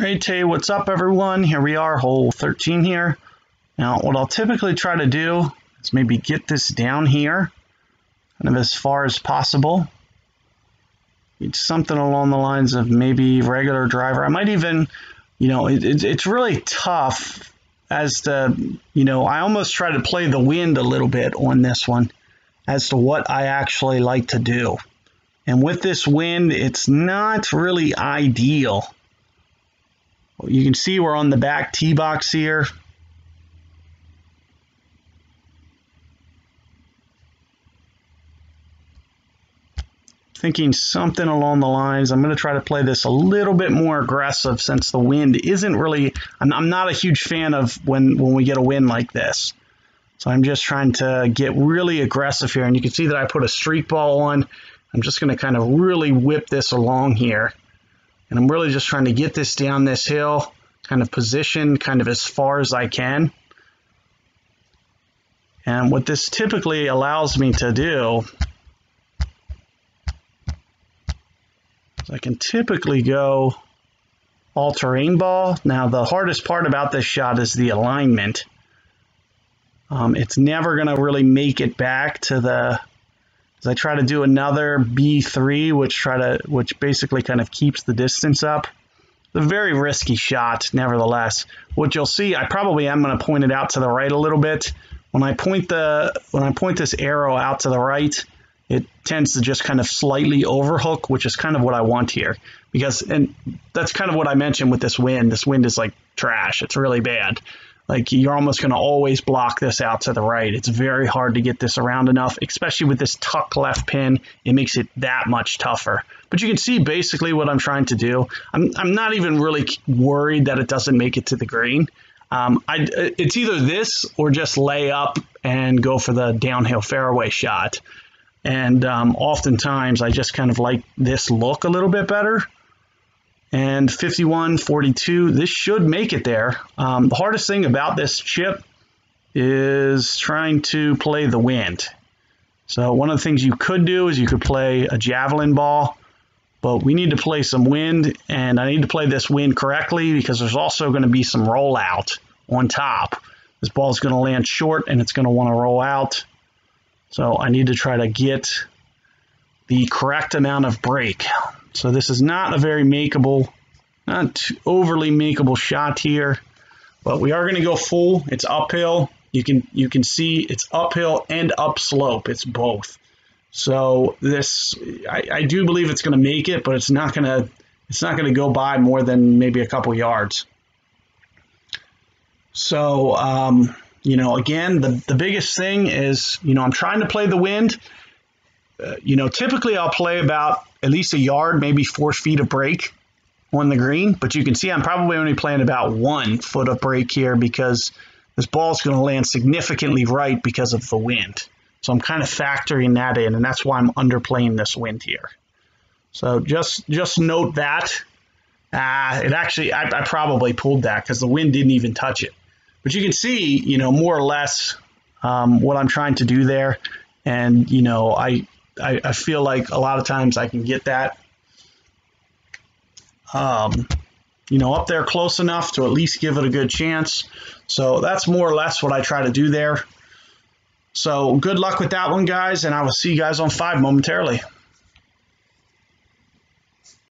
Hey, what's up everyone? Here we are, hole 13 here. Now what I'll typically try to do is maybe get this down here, kind of as far as possible. It's something along the lines of maybe regular driver. I might even, it's really tough as to, I almost try to play the wind a little bit on this one as to what I actually like to do. And with this wind, it's not really ideal. You can see we're on the back tee box here. Thinking something along the lines, I'm going to try to play this a little bit more aggressive since the wind isn't really, I'm not a huge fan of when we get a wind like this. So I'm just trying to get really aggressive here. And you can see that I put a streak ball on. I'm just going to kind of really whip this along here. And I'm really just trying to get this down this hill, kind of position kind of as far as I can. And what this typically allows me to do is I can typically go all-terrain ball. Now the hardest part about this shot is the alignment. It's never going to really make it back to the, as I try to do another B3, which basically kind of keeps the distance up. It's a very risky shot, nevertheless. What you'll see, I probably am going to point it out to the right a little bit. When I point this arrow out to the right, it tends to just kind of slightly overhook, which is kind of what I want here. And that's kind of what I mentioned with this wind. This wind is like trash. It's really bad. Like you're almost going to always block this out to the right. It's very hard to get this around enough, especially with this tuck left pin. It makes it that much tougher. But you can see basically what I'm trying to do. I'm not even really worried that it doesn't make it to the green. It's either this or just lay up and go for the downhill fairway shot. And oftentimes I just kind of like this look a little bit better. And 51-42, this should make it there. The hardest thing about this chip is trying to play the wind. So one of the things you could do is you could play a javelin ball, but we need to play some wind, and I need to play this wind correctly because there's also going to be some rollout on top. This ball is going to land short and it's going to want to roll out. So I need to try to get the correct amount of break. So this is not a very makeable, not overly makeable shot here, but we are going to go full. It's uphill. You can see it's uphill and upslope. It's both. So this, I do believe it's going to make it, but it's not going to go by more than maybe a couple yards. So again, the biggest thing is I'm trying to play the wind. Typically I'll play about at least a yard, maybe 4 feet of break on the green, but you can see I'm probably only playing about 1 foot of break here because this ball is going to land significantly right because of the wind. So I'm kind of factoring that in, and that's why I'm underplaying this wind here. So just note that. I probably pulled that because the wind didn't even touch it. But you can see, more or less what I'm trying to do there. And, I feel like a lot of times I can get that, up there close enough to at least give it a good chance. So that's more or less what I try to do there. So good luck with that one, guys, and I will see you guys on 5 momentarily.